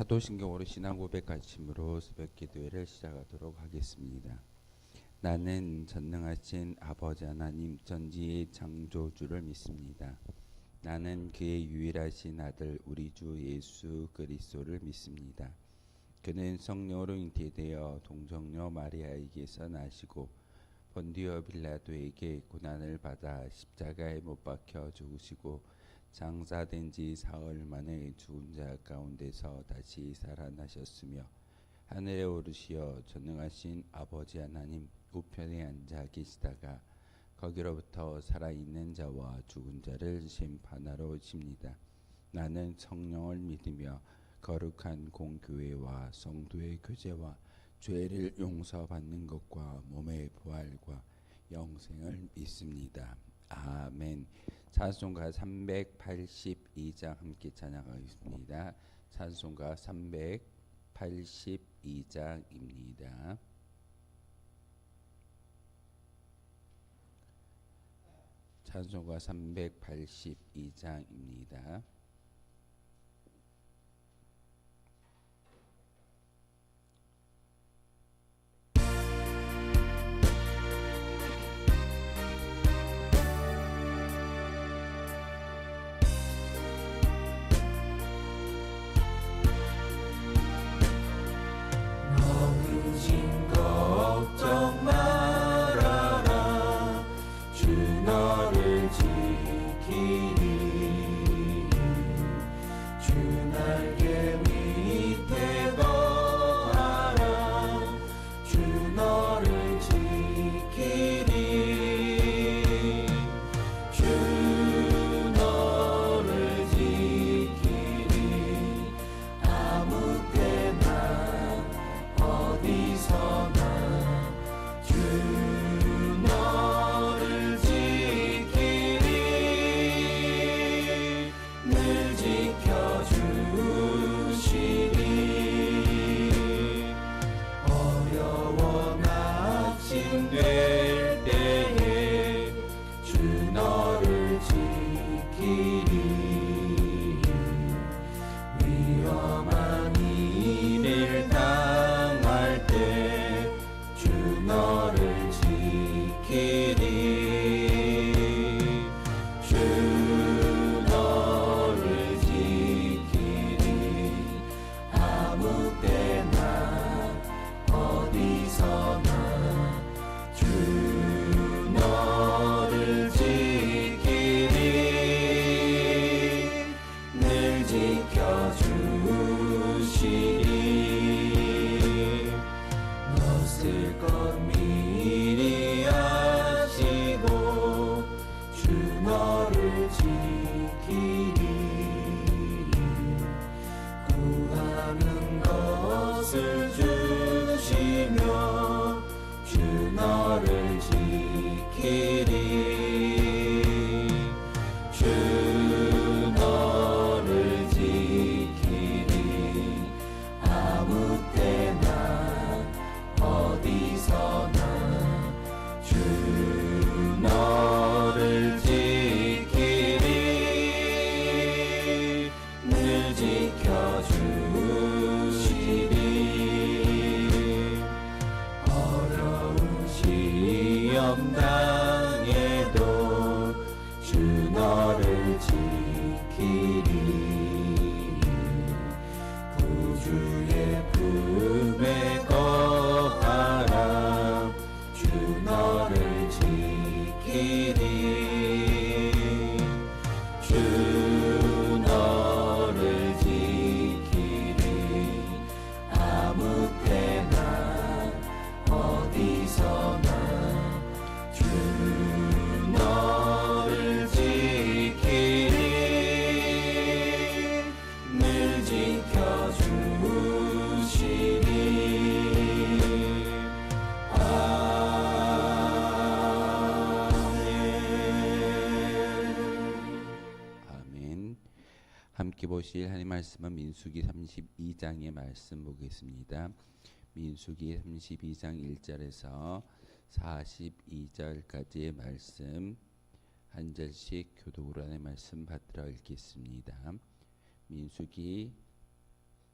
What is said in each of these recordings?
사도신경으로 신앙 고백 가르침으로 새벽 기도회를 시작하도록 하겠습니다. 나는 전능하신 아버지 하나님 전지의 창조주를 믿습니다. 나는 그의 유일하신 아들 우리 주 예수 그리스도를 믿습니다. 그는 성령으로 잉태되어 동정녀 마리아에게서 나시고 본디오 빌라도에게 고난을 받아 십자가에 못 박혀 죽으시고 장사된 지 사흘 만에 죽은 자 가운데서 다시 살아나셨으며 하늘에 오르시어 전능하신 아버지 하나님 우편에 앉아 계시다가 거기로부터 살아있는 자와 죽은 자를 심판하러 오십니다. 나는 성령을 믿으며 거룩한 공교회와 성도의 교제와 죄를 용서받는 것과 몸의 부활과 영생을 믿습니다. 아멘. 찬송가 382장 함께 찬양하겠습니다. 찬송가 382장입니다. 찬송가 382장입니다. 걱정 말아라 주 너를 지키리 주 날개 밑에 거하라 주 너를 지키리 주 너를 지키리 아무 때나 어디서나 주 너를 지키리 늘 지켜주시리 어려워 낙심될 때에 주 너를 지키리 위험한 일을 당할 때 주 너를 지키리 주 너를 지키리 아무 때나 어디서나 주 너를 지키리 늘 지켜주시리 없을 것 미리 아시고 주 너를 지키리 구하는 것을 주시며 주 너를 지키리 주 너를 지키리 아무 때나 어디서나 주 너를 지키리 늘 지켜주시리 어려운 시험 당해도 주 너를 지키리 구주의 품에 거하라 주 너를 지키리 주 너를 지키리 아무 때나 어디서나 주 너를 지키리 늘 지켜주시리 아멘. 함께 보실 하나님 말씀은 민수기 32장의 말씀 보겠습니다. 민수기 32장 1절에서 42절까지의 말씀 한 절씩 교독으로 하나님의 말씀 받들어 읽겠습니다. 민수기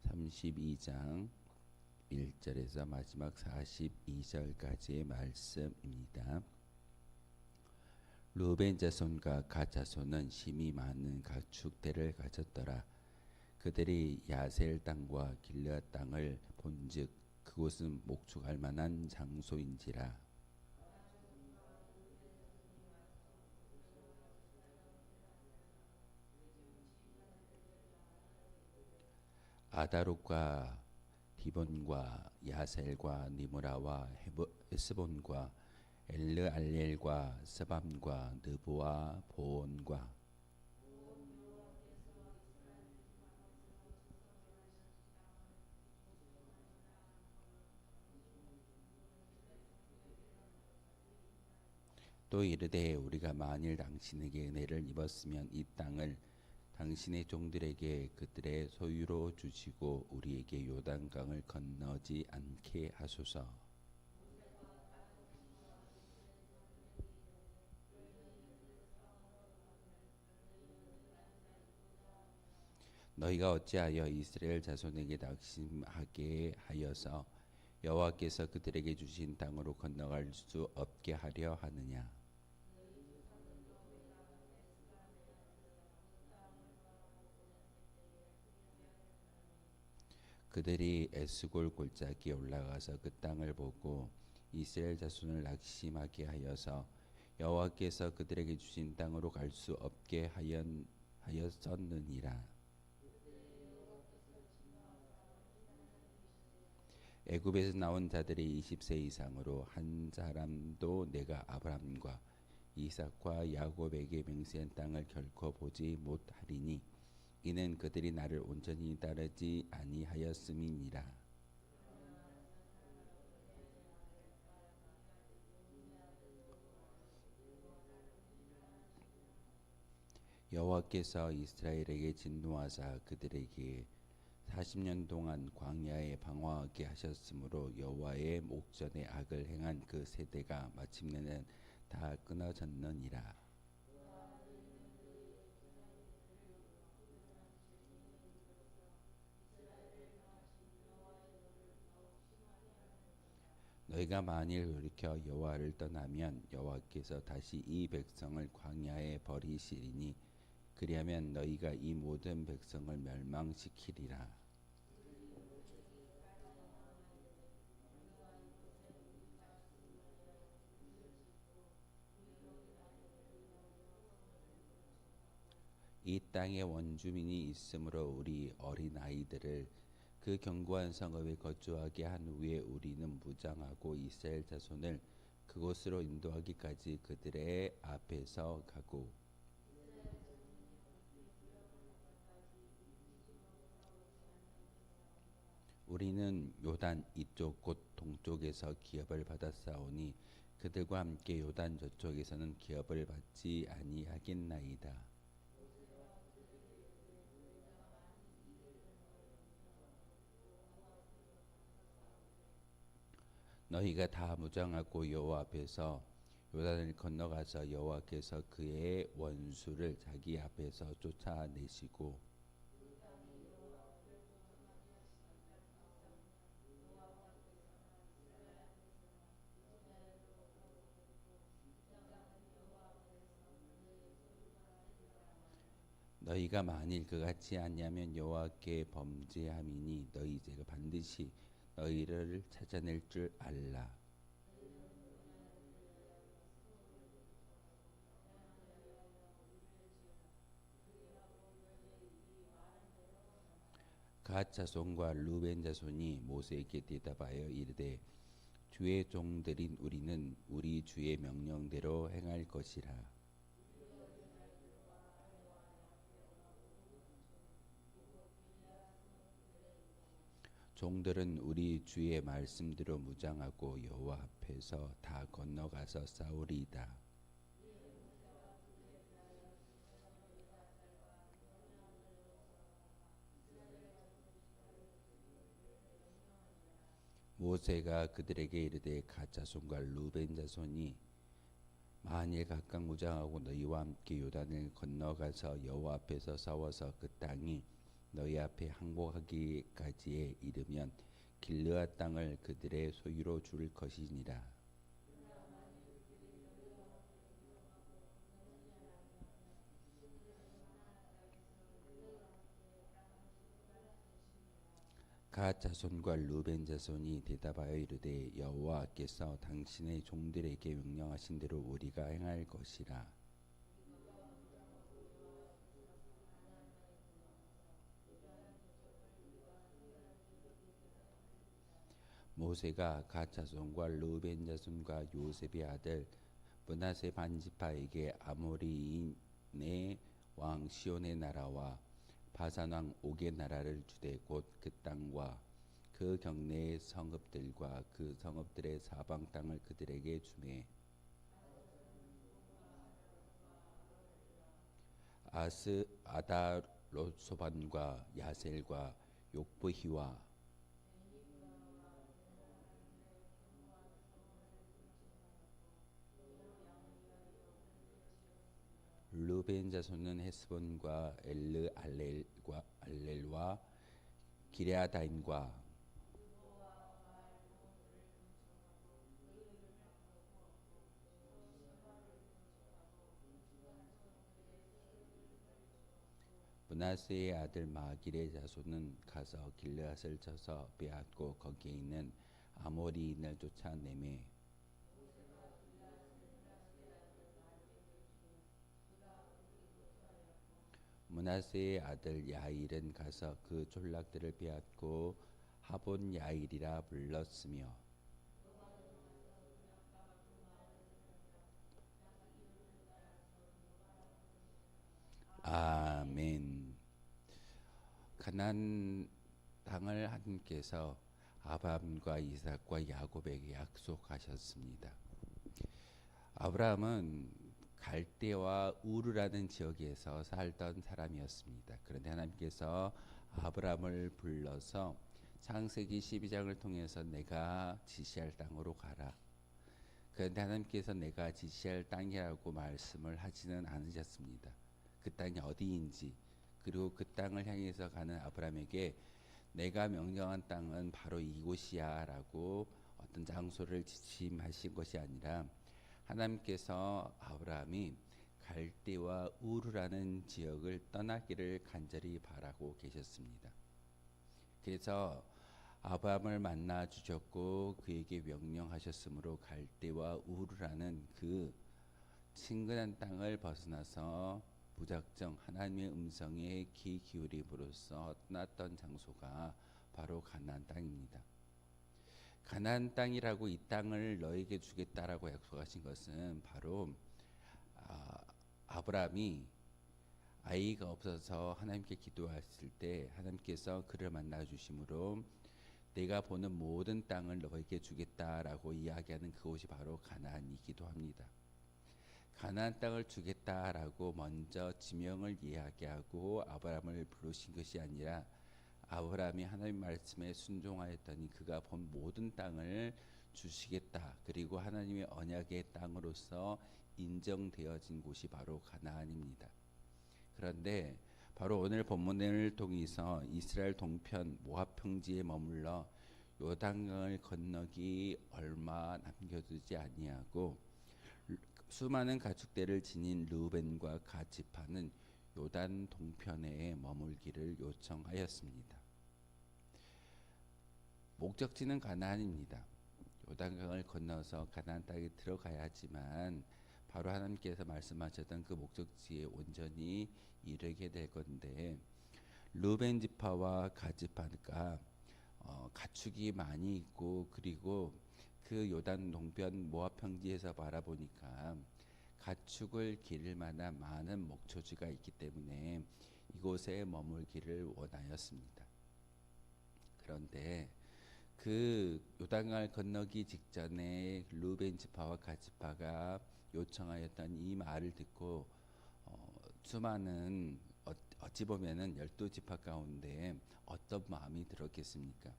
32장 1절에서 마지막 42절까지의 말씀입니다. 르우벤 자손과 갓 자손은 심이 많은 가축대를 가졌더라. 그들이 야셀 땅과 길르앗 땅을 본즉 그곳은 목축할 만한 장소인지라. 아다롯과 디본과 야셀과 니므라와 헤스본과 엘르알렐과 스밤과 느보와 보온과 또 이르되 우리가 만일 당신에게 은혜를 입었으면 이 땅을 당신의 종들에게 그들의 소유로 주시고 우리에게 요단강을 건너지 않게 하소서. 너희가 어찌하여 이스라엘 자손에게 낙심하게 하여서 여호와께서 그들에게 주신 땅으로 건너갈 수 없게 하려 하느냐. 그들이 에스골 골짜기에 올라가서 그 땅을 보고 이스라엘 자손을 낙심하게 하여서 여호와께서 그들에게 주신 땅으로 갈 수 없게 하였었느니라. 애굽에서 나온 자들이 20세 이상으로 한 사람도 내가 아브라함과 이삭과 야곱에게 맹세한 땅을 결코 보지 못하리니 이는 그들이 나를 온전히 따르지 아니하였음이니라. 여호와께서 이스라엘에게 진노하사 그들에게 40년 동안 광야에 방황하게 하셨으므로 여호와의 목전에 악을 행한 그 세대가 마침내는 다 끊어졌느니라. 너희가 만일 돌이켜 여호와를 떠나면 여호와께서 다시 이 백성을 광야에 버리시리니 그리하면 너희가 이 모든 백성을 멸망시키리라. 이 땅에 원주민이 있으므로 우리 어린 아이들을 그 견고한 성읍에 거주하게 한 후에 우리는 무장하고 이스라엘 자손을 그곳으로 인도하기까지 그들의 앞에서 가고 우리는 요단 이쪽 곧 동쪽에서 기업을 받았사오니 그들과 함께 요단 저쪽에서는 기업을 받지 아니하겠나이다. 너희가 다 무장하고 여호와 앞에서 요단을 건너가서 여호와께서 그의 원수를 자기 앞에서 쫓아내시고 너희가 만일 그같이 아니하면 여호와께 범죄함이니 너희 죄가 반드시 너희를 찾아낼 줄 알라. 갓 자손과 르벤 자손이 모세에게 대답하여 이르되 주의 종들인 우리는 우리 주의 명령대로 행할 것이라. 종들은 우리 주의 말씀대로 무장하고 여호와 앞에서 다 건너가서 싸우리이다. 모세가 그들에게 이르되 갓 자손과 르벤 자손이 만일 각각 무장하고 너희와 함께 요단을 건너가서 여호와 앞에서 싸워서 그 땅이 너희 앞에 항복하기까지에 이르면 길르앗 땅을 그들의 소유로 줄 것이니라. 갓 자손과 루벤 자손이 대답하여 이르되 여호와께서 당신의 종들에게 명령하신 대로 우리가 행할 것이라. 모세가 갓 자손과 루벤 자손과 요셉의 아들 므낫세 반지파에게 아모리인의 왕 시온의 나라와 바산 왕 옥의 나라를 주되 곧 그 땅과 그 경내의 성읍들과 그 성읍들의 사방 땅을 그들에게 주매 아다롯소반과 야셀과 욕부히와 루벤 자손은 헤스본과 엘르 알렐과 기레아다임과 므낫세의 아들 마길의 자손은 가서 길르앗을 쳐서 빼앗고 거기에 있는 아모리인을 쫓아내매 므낫세의 아들 야일은 가서 그 촌락들을 빼앗고 하본 야일이라 불렀으며 아멘. 가나안 땅을 하나님께서 아브라함과 이삭과 야곱에게 약속하셨습니다. 아브라함은 갈대와 우르라는 지역에서 살던 사람이었습니다. 그런데 하나님께서 아브라함을 불러서 창세기 12장을 통해서 내가 지시할 땅으로 가라. 그런데 하나님께서 내가 지시할 땅이라고 말씀을 하지는 않으셨습니다. 그 땅이 어디인지 그리고 그 땅을 향해서 가는 아브라함에게 내가 명령한 땅은 바로 이곳이야 라고 어떤 장소를 지침하신 것이 아니라 하나님께서 아브라함이 갈대와 우르라는 지역을 떠나기를 간절히 바라고 계셨습니다. 그래서 아브라함을 만나 주셨고 그에게 명령하셨으므로 갈대와 우르라는 그 친근한 땅을 벗어나서 무작정 하나님의 음성에 귀 기울임으로써 떠났던 장소가 바로 가나안 땅입니다. 가나안 땅이라고 이 땅을 너에게 주겠다라고 약속하신 것은 바로 아브라함이 아이가 없어서 하나님께 기도했을 때 하나님께서 그를 만나 주심으로 내가 보는 모든 땅을 너에게 주겠다라고 이야기하는 그곳이 바로 가나안이기도 합니다. 가나안 땅을 주겠다라고 먼저 지명을 이야기하고 아브라함을 부르신 것이 아니라 아브라함이 하나님 말씀에 순종하였더니 그가 본 모든 땅을 주시겠다. 그리고 하나님의 언약의 땅으로서 인정되어진 곳이 바로 가나안입니다. 그런데 바로 오늘 본문을 통해서 이스라엘 동편 모압 평지에 머물러 요단강을 건너기 얼마 남겨두지 아니하고 수많은 가축대를 지닌 르우벤과 갓 지파는 요단 동편에 머물기를 요청하였습니다. 목적지는 가나안입니다. 요단강을 건너서 가나안 땅에 들어가야 하지만 바로 하나님께서 말씀하셨던 그 목적지에 온전히 이르게 될 건데 르우벤 지파와 갓 지파가 가축이 많이 있고 그리고 그 요단 동편 모압 평지에서 바라보니까 가축을 기를 만한 많은 목초지가 있기 때문에 이곳에 머물기를 원하였습니다. 그런데 그 요단강을 건너기 직전에 르우벤 지파와 갓 지파가 요청하였던 이 말을 듣고 수많은 어찌 보면은 12지파 가운데 어떤 마음이 들었겠습니까?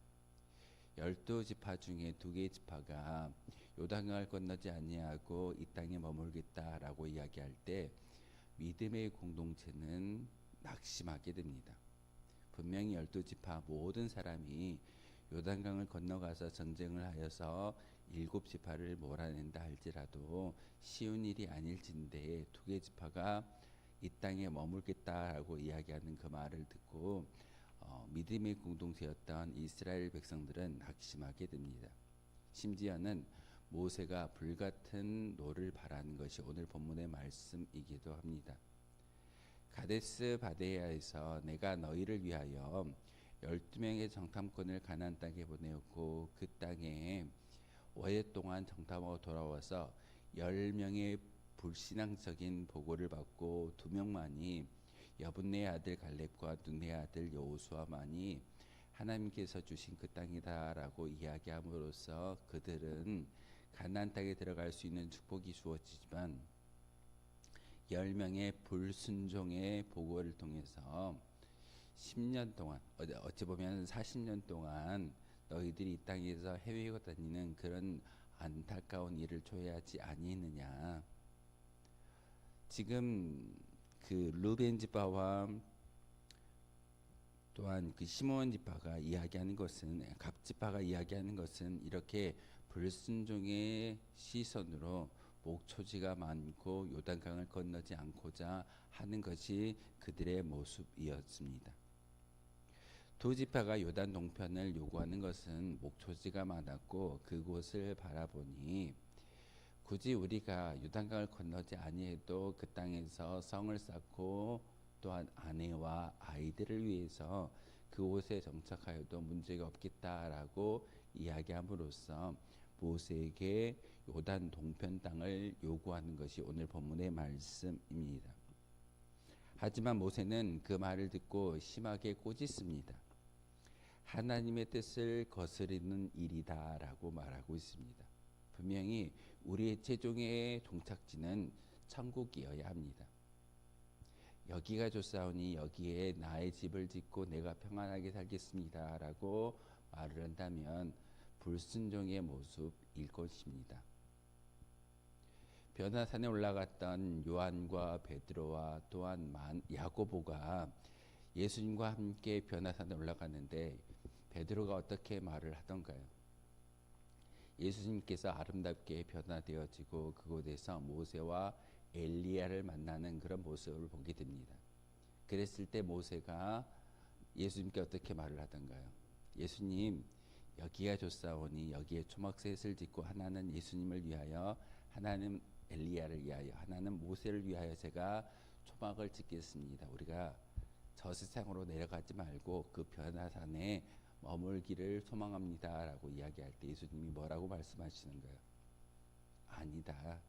12지파 중에 2개의 지파가 요단강을 건너지 아니하고 이 땅에 머물겠다라고 이야기할 때 믿음의 공동체는 낙심하게 됩니다. 분명히 12지파 모든 사람이 요단강을 건너가서 전쟁을 하여서 7지파를 몰아낸다 할지라도 쉬운 일이 아닐진데 2개 지파가 이 땅에 머물겠다라고 이야기하는 그 말을 듣고 믿음의 공동체였던 이스라엘 백성들은 낙심하게 됩니다. 심지어는 모세가 불같은 노를 바라는 것이 오늘 본문의 말씀이기도 합니다. 가데스 바네아에서 내가 너희를 위하여 12명의 정탐꾼을 가나안 땅에 보내었고 그 땅에 5해 동안 정탐하고 돌아와서 10명의 불신앙적인 보고를 받고 2명만이 여분네의 아들 갈렙과 눈의 아들 여호수아만이 하나님께서 주신 그 땅이다라고 이야기함으로써 그들은 가나안 땅에 들어갈 수 있는 축복이 주어지지만 10명의 불순종의 보고를 통해서 10년 동안 어찌 보면 40년 동안 너희들이 이 땅에서 헤매고 다니는 그런 안타까운 일을 초래하지 아니느냐. 지금 그 루벤 지파와 또한 그 시므온 지파가 이야기하는 것은 갑 지파가 이야기하는 것은 이렇게 불순종의 시선으로 목초지가 많고 요단강을 건너지 않고자 하는 것이 그들의 모습이었습니다. 2지파가 요단 동편을 요구하는 것은 목초지가 많았고 그곳을 바라보니 굳이 우리가 요단강을 건너지 아니해도 그 땅에서 성을 쌓고 또한 아내와 아이들을 위해서 그곳에 정착하여도 문제가 없겠다라고 이야기함으로써 모세에게 요단 동편 땅을 요구하는 것이 오늘 본문의 말씀입니다. 하지만 모세는 그 말을 듣고 심하게 꾸짖습니다. 하나님의 뜻을 거스르는 일이다라고 말하고 있습니다. 분명히 우리의 최종의 종착지는 천국이어야 합니다. 여기가 좋사오니 여기에 나의 집을 짓고 내가 평안하게 살겠습니다라고 말을 한다면 불순종의 모습일 것입니다. 변화산에 올라갔던 요한과 베드로와 또한 야고보가 예수님과 함께 변화산에 올라갔는데 베드로가 어떻게 말을 하던가요? 예수님께서 아름답게 변화되어지고 그곳에서 모세와 엘리야를 만나는 그런 모습을 보게 됩니다. 그랬을 때 모세가 예수님께 어떻게 말을 하던가요? 예수님, 여기가 좋사오니 여기에 초막셋을 짓고 하나는 예수님을 위하여, 하나는 엘리야를 위하여, 하나는 모세를 위하여 제가 초막을 짓겠습니다. 우리가 저 세상으로 내려가지 말고 그 변화산에 머물기를 소망합니다라고 이야기할 때 예수님이 뭐라고 말씀하시는가요? 아니다.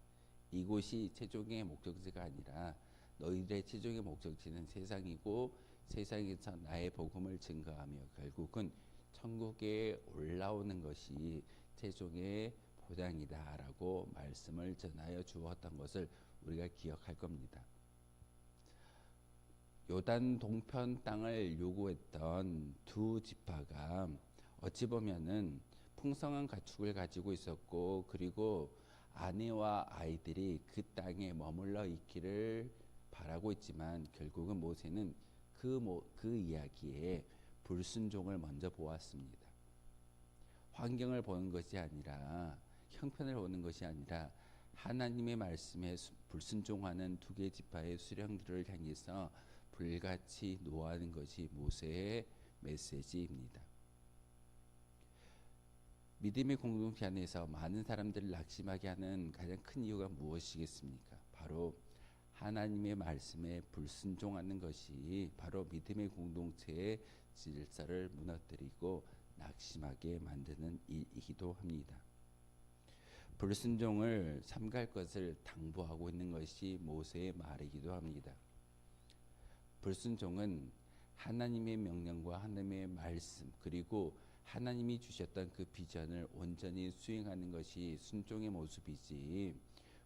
이곳이 최종의 목적지가 아니라 너희들의 최종의 목적지는 세상이고 세상에서 나의 복음을 증거하며 결국은 천국에 올라오는 것이 최종의 보장이다라고 말씀을 전하여 주었던 것을 우리가 기억할 겁니다. 요단 동편 땅을 요구했던 2지파가 어찌 보면은 풍성한 가축을 가지고 있었고 그리고 아내와 아이들이 그 땅에 머물러 있기를 바라고 있지만 결국은 모세는 그 이야기에 불순종을 먼저 보았습니다. 환경을 보는 것이 아니라 형편을 보는 것이 아니라 하나님의 말씀에 불순종하는 2개 지파의 수령들을 향해서 불같이 노하는 것이 모세의 메시지입니다. 믿음의 공동체 안에서 많은 사람들을 낙심하게 하는 가장 큰 이유가 무엇이겠습니까? 바로 하나님의 말씀에 불순종하는 것이 바로 믿음의 공동체의 질서를 무너뜨리고 낙심하게 만드는 일이기도 합니다. 불순종을 삼갈 것을 당부하고 있는 것이 모세의 말이기도 합니다. 불순종은 하나님의 명령과 하나님의 말씀 그리고 하나님이 주셨던 그 비전을 온전히 수행하는 것이 순종의 모습이지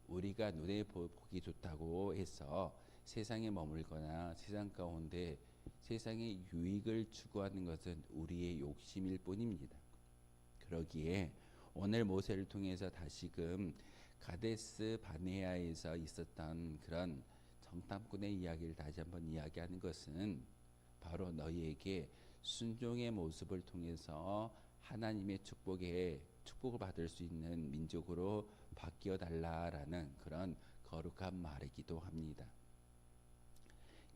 우리가 눈에 보기 좋다고 해서 세상에 머물거나 세상 가운데 세상의 유익을 추구하는 것은 우리의 욕심일 뿐입니다. 그러기에 오늘 모세를 통해서 다시금 가데스 바네아에서 있었던 그런 정탐꾼의 이야기를 다시 한번 이야기하는 것은 바로 너희에게 순종의 모습을 통해서 하나님의 축복을 받을 수 있는 민족으로 바뀌어 달라라는 그런 거룩한 말이기도 합니다.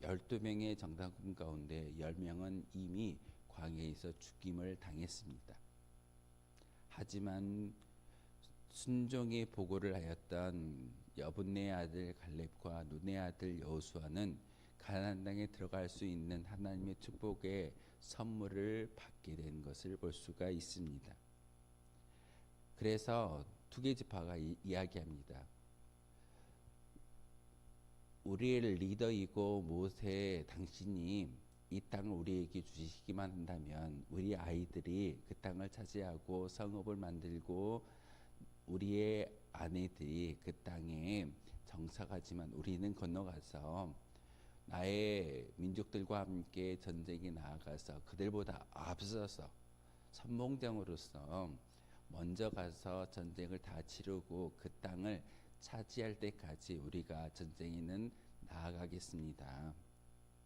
12명의 정탐꾼 가운데 10명은 이미 광야에서 죽임을 당했습니다. 하지만 순종의 보고를 하였던 여분네 아들 갈렙과 눈의 아들 여호수아는 가나안 땅에 들어갈 수 있는 하나님의 축복의 선물을 받게 된 것을 볼 수가 있습니다. 그래서 두 개 지파가 이야기합니다. 우리의 리더이고 모세 당신이 이 땅을 우리에게 주시기만 한다면 우리 아이들이 그 땅을 차지하고 성읍을 만들고 우리의 아내들이 그 땅에 정착하지만 우리는 건너가서 나의 민족들과 함께 전쟁에 나아가서 그들보다 앞서서 선봉장으로서 먼저 가서 전쟁을 다 치르고 그 땅을 차지할 때까지 우리가 전쟁에는 나아가겠습니다.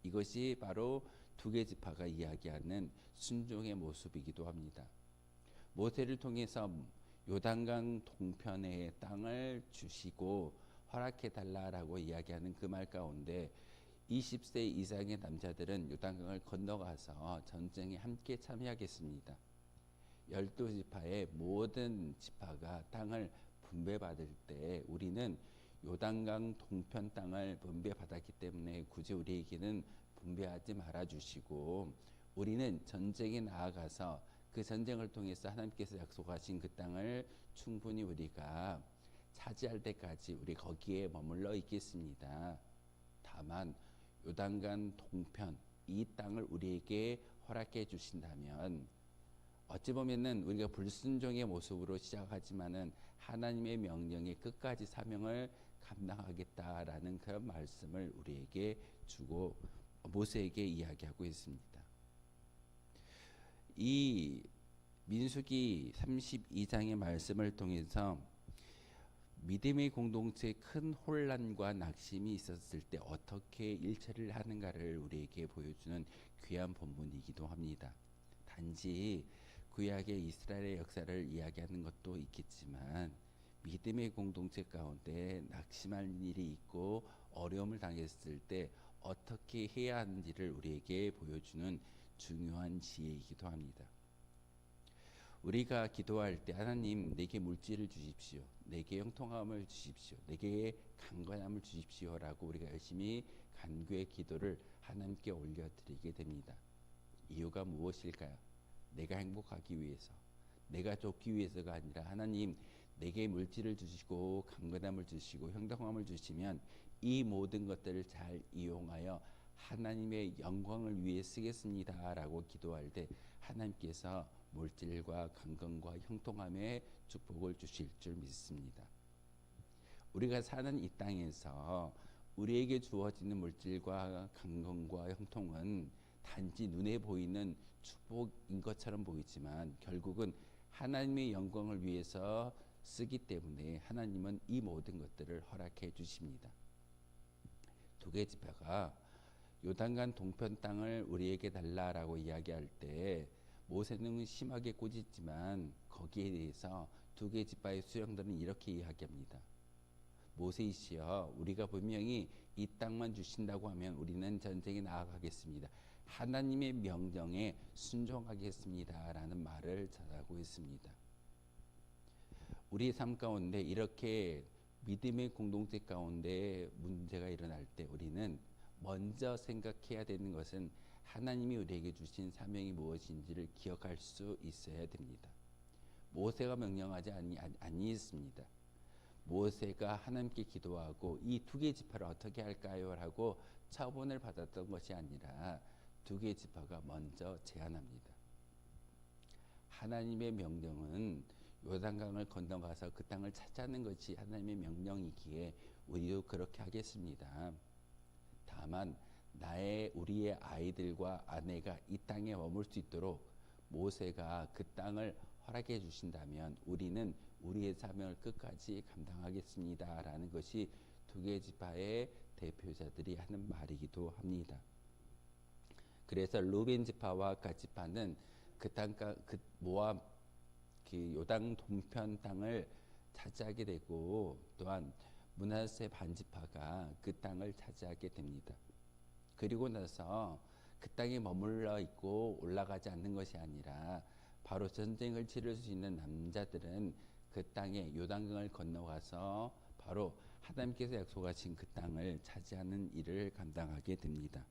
이것이 바로 두 개 지파가 이야기하는 순종의 모습이기도 합니다. 모세를 통해서 요단강 동편의 땅을 주시고 허락해 달라라고 이야기하는 그 말 가운데 20세 이상의 남자들은 요단강을 건너가서 전쟁에 함께 참여하겠습니다. 12지파의 모든 지파가 땅을 분배받을 때 우리는 요단강 동편 땅을 분배받았기 때문에 굳이 우리에게는 분배하지 말아주시고 우리는 전쟁에 나아가서 그 전쟁을 통해서 하나님께서 약속하신 그 땅을 충분히 우리가 차지할 때까지 우리 거기에 머물러 있겠습니다. 다만 요단강 동편 이 땅을 우리에게 허락해 주신다면 어찌 보면은 우리가 불순종의 모습으로 시작하지만은 하나님의 명령에 끝까지 사명을 감당하겠다라는 그런 말씀을 우리에게 주고 모세에게 이야기하고 있습니다. 이 민수기 32장의 말씀을 통해서 믿음의 공동체에 큰 혼란과 낙심이 있었을 때 어떻게 일처리를 하는가를 우리에게 보여주는 귀한 본문이기도 합니다. 단지 구약의 이스라엘의 역사를 이야기하는 것도 있겠지만 믿음의 공동체 가운데 낙심할 일이 있고 어려움을 당했을 때 어떻게 해야 하는지를 우리에게 보여주는 중요한 지혜이기도 합니다. 우리가 기도할 때 하나님 내게 물질을 주십시오. 내게 형통함을 주십시오. 내게 강건함을 주십시오라고 우리가 열심히 간구의 기도를 하나님께 올려드리게 됩니다. 이유가 무엇일까요? 내가 행복하기 위해서, 내가 좋기 위해서가 아니라 하나님 내게 물질을 주시고 강건함을 주시고 형통함을 주시면 이 모든 것들을 잘 이용하여 하나님의 영광을 위해 쓰겠습니다 라고 기도할 때 하나님께서 물질과 강건과 형통함의 축복을 주실 줄 믿습니다. 우리가 사는 이 땅에서 우리에게 주어지는 물질과 강건과 형통은 단지 눈에 보이는 축복인 것처럼 보이지만 결국은 하나님의 영광을 위해서 쓰기 때문에 하나님은 이 모든 것들을 허락해 주십니다. 두 개 지파가 요단강 동편 땅을 우리에게 달라라고 이야기할 때 모세는 심하게 꾸짖지만 거기에 대해서 두 개 지파의 수령들은 이렇게 이야기합니다. 모세이시여, 우리가 분명히 이 땅만 주신다고 하면 우리는 전쟁에 나아가겠습니다. 하나님의 명령에 순종하겠습니다 라는 말을 전하고 있습니다. 우리의 삶 가운데 이렇게 믿음의 공동체 가운데 문제가 일어날 때 우리는 먼저 생각해야 되는 것은 하나님이 우리에게 주신 사명이 무엇인지를 기억할 수 있어야 됩니다. 모세가 명령하지 아니했습니다. 모세가 하나님께 기도하고 이 두 개 지파를 어떻게 할까요? 라고 처분을 받았던 것이 아니라 두 개 지파가 먼저 제안합니다. 하나님의 명령은 요단강을 건너가서 그 땅을 차지하는 것이 하나님의 명령이기에 우리도 그렇게 하겠습니다. 다만 우리의 아이들과 아내가 이 땅에 머물 수 있도록 모세가 그 땅을 허락해 주신다면 우리는 우리의 사명을 끝까지 감당하겠습니다 라는 것이 두 개 지파의 대표자들이 하는 말이기도 합니다. 그래서 루벤 지파와 갓 지파는 그 땅가 그 모압 그 요단 동편 땅을 차지하게 되고 또한 므낫세 반 지파가 그 땅을 차지하게 됩니다. 그리고 나서 그 땅에 머물러 있고 올라가지 않는 것이 아니라 바로 전쟁을 치를 수 있는 남자들은 그 땅에 요단강을 건너가서 바로 하나님께서 약속하신 그 땅을 차지하는 일을 감당하게 됩니다.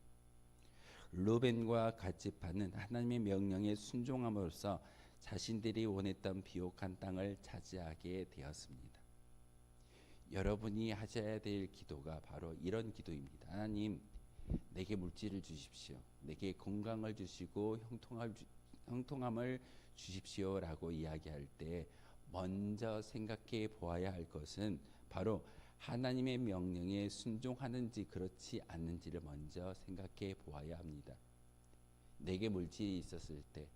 루벤과 갓 지파는 하나님의 명령에 순종함으로써 자신들이 원했던 비옥한 땅을 차지하게 되었습니다. 여러분이 하셔야 될 기도가 바로 이런 기도입니다. 하나님, 내게 물질을 주십시오. 내게 건강을 주시고 형통함을 주십시오라고 이야기할 때 먼저 생각해 보아야 할 것은 바로 하나님의 명령에 순종하는지 그렇지 않는지를 먼저 생각해 보아야 합니다. 내게 물질이 있었을 때,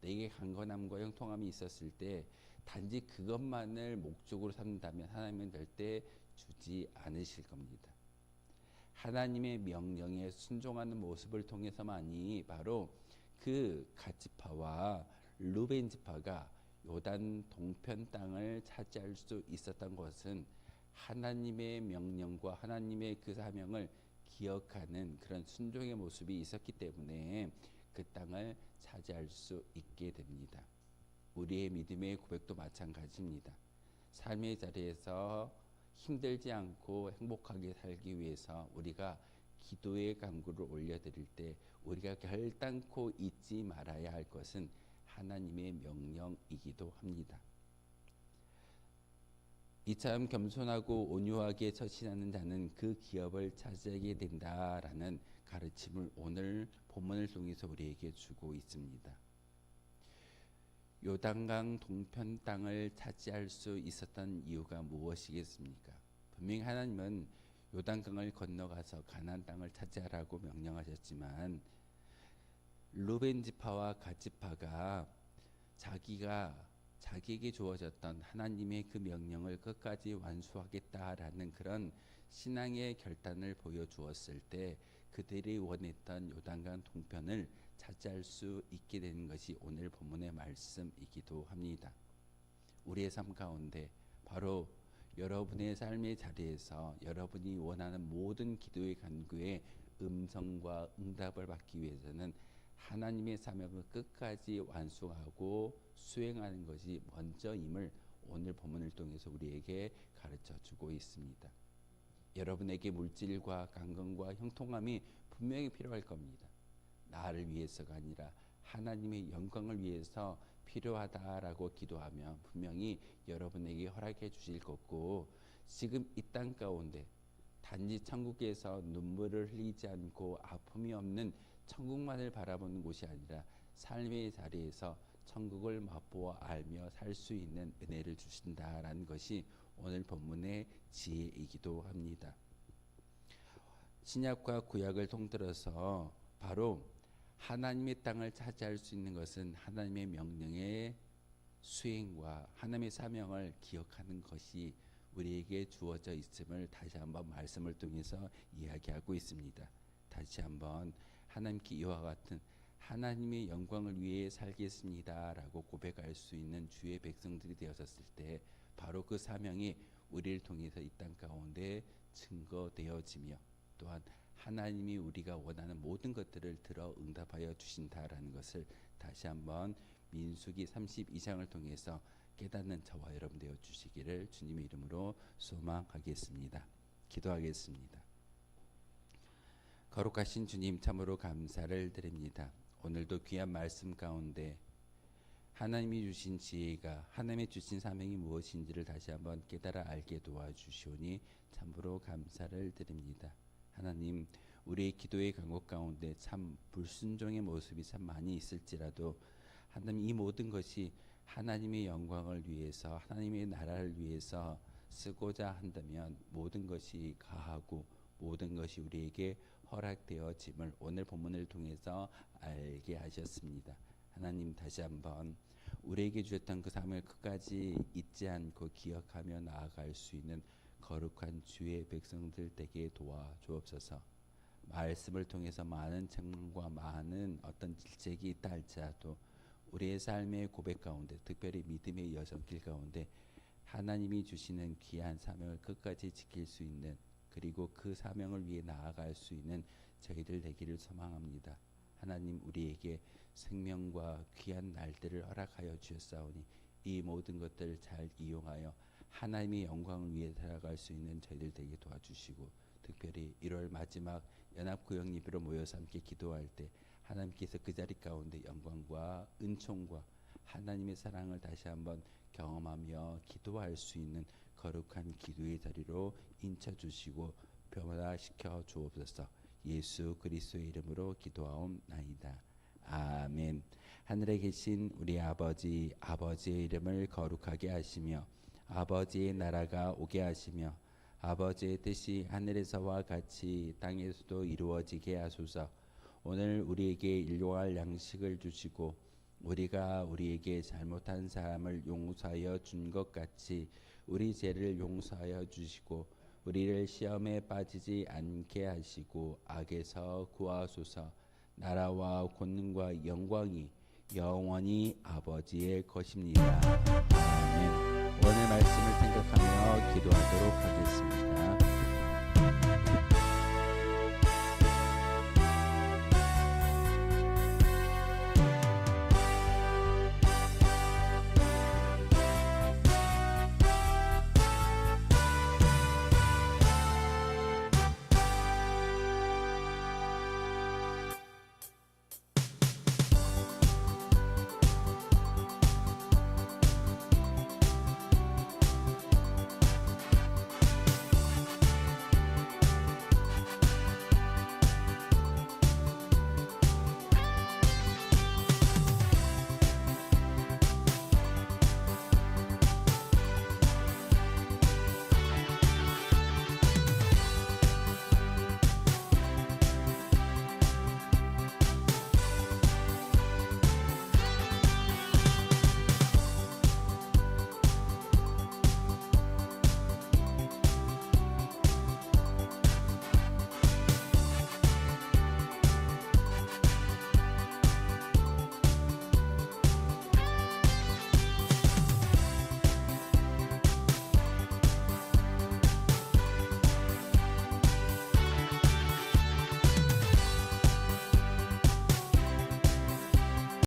내게 강건함과 형통함이 있었을 때 단지 그것만을 목적으로 삼는다면 하나님은 절대 주지 않으실 겁니다. 하나님의 명령에 순종하는 모습을 통해서만이 바로 그 갓 지파와 루벤 지파가 요단 동편 땅을 차지할 수 있었던 것은 하나님의 명령과 하나님의 그 사명을 기억하는 그런 순종의 모습이 있었기 때문에 그 땅을 차지할 수 있게 됩니다. 우리의 믿음의 고백도 마찬가지입니다. 삶의 자리에서 힘들지 않고 행복하게 살기 위해서 우리가 기도의 간구를 올려드릴 때 우리가 결단코 잊지 말아야 할 것은 하나님의 명령이기도 합니다. 이처럼 겸손하고 온유하게 처신하는 자는 그 기업을 차지하게 된다라는 가르침을 오늘 본문을 통해서 우리에게 주고 있습니다. 요단강 동편 땅을 차지할 수 있었던 이유가 무엇이겠습니까? 분명히 하나님은 요단강을 건너가서 가나안 땅을 차지하라고 명령하셨지만 루벤 지파와 갓 지파가 자기에게 주어졌던 하나님의 그 명령을 끝까지 완수하겠다라는 그런 신앙의 결단을 보여주었을 때 그들이 원했던 요단강 동편을 차지할 수 있게 되는 것이 오늘 본문의 말씀이기도 합니다. 우리의 삶 가운데 바로 여러분의 삶의 자리에서 여러분이 원하는 모든 기도의 간구에 음성과 응답을 받기 위해서는 하나님의 사명을 끝까지 완수하고 수행하는 것이 먼저임을 오늘 본문을 통해서 우리에게 가르쳐 주고 있습니다. 여러분에게 물질과 강건과 형통함이 분명히 필요할 겁니다. 나를 위해서가 아니라 하나님의 영광을 위해서 필요하다라고 기도하면 분명히 여러분에게 허락해 주실 것고 지금 이 땅 가운데 단지 천국에서 눈물을 흘리지 않고 아픔이 없는 천국만을 바라보는 곳이 아니라 삶의 자리에서 천국을 맛보아 알며 살 수 있는 은혜를 주신다라는 것이 오늘 본문의 지혜이기도 합니다. 신약과 구약을 통틀어서 바로 하나님의 땅을 차지할 수 있는 것은 하나님의 명령의 수행과 하나님의 사명을 기억하는 것이 우리에게 주어져 있음을 다시 한번 말씀을 통해서 이야기하고 있습니다. 다시 한번 하나님께 이와 같은 하나님의 영광을 위해 살겠습니다라고 고백할 수 있는 주의 백성들이 되었을 때 바로 그 사명이 우리를 통해서 이 땅 가운데 증거되어지며 또한 하나님이 우리가 원하는 모든 것들을 들어 응답하여 주신다라는 것을 다시 한번 민수기 32장을 통해서 깨닫는 저와 여러분 되어 주시기를 주님의 이름으로 소망하겠습니다. 기도하겠습니다. 거룩하신 주님 참으로 감사를 드립니다. 오늘도 귀한 말씀 가운데 하나님이 주신 지혜가 하나님이 주신 사명이 무엇인지를 다시 한번 깨달아 알게 도와주시오니 참으로 감사를 드립니다. 하나님, 우리의 기도의 간구 가운데 참 불순종의 모습이 참 많이 있을지라도 하나님 이 모든 것이 하나님의 영광을 위해서 하나님의 나라를 위해서 쓰고자 한다면 모든 것이 가하고 모든 것이 우리에게 허락되어짐을 오늘 본문을 통해서 알게 하셨습니다. 하나님 다시 한번 우리에게 주셨던 그 삶을 끝까지 잊지 않고 기억하며 나아갈 수 있는 거룩한 주의 백성들 되게 도와 주옵소서. 말씀을 통해서 많은 책망과 많은 어떤 질책이 있다 할지라도 우리의 삶의 고백 가운데, 특별히 믿음의 여정길 가운데 하나님이 주시는 귀한 사명을 끝까지 지킬 수 있는, 그리고 그 사명을 위해 나아갈 수 있는 저희들 되기를 소망합니다. 하나님, 우리에게 생명과 귀한 날들을 허락하여 주셨사오니 이 모든 것들을 잘 이용하여 하나님의 영광을 위해 살아갈 수 있는 저희들 되게 도와주시고, 특별히 1월 마지막 연합구역 예배로 모여서 함께 기도할 때 하나님께서 그 자리 가운데 영광과 은총과 하나님의 사랑을 다시 한번 경험하며 기도할 수 있는 거룩한 기도의 자리로 인쳐주시고 변화시켜 주옵소서. 예수 그리스도의 이름으로 기도하옵나이다. 아멘. 하늘에 계신 우리 아버지, 아버지의 이름을 거룩하게 하시며 아버지의 나라가 오게 하시며 아버지의 뜻이 하늘에서와 같이 땅에서도 이루어지게 하소서. 오늘 우리에게 일용할 양식을 주시고 우리가 우리에게 잘못한 사람을 용서하여 준 것 같이 우리 죄를 용서하여 주시고 우리를 시험에 빠지지 않게 하시고 악에서 구하소서. 나라와 권능과 영광이 영원히 아버지의 것입니다. 아멘. 오늘 말씀을 생각하며 기도하도록 하겠습니다.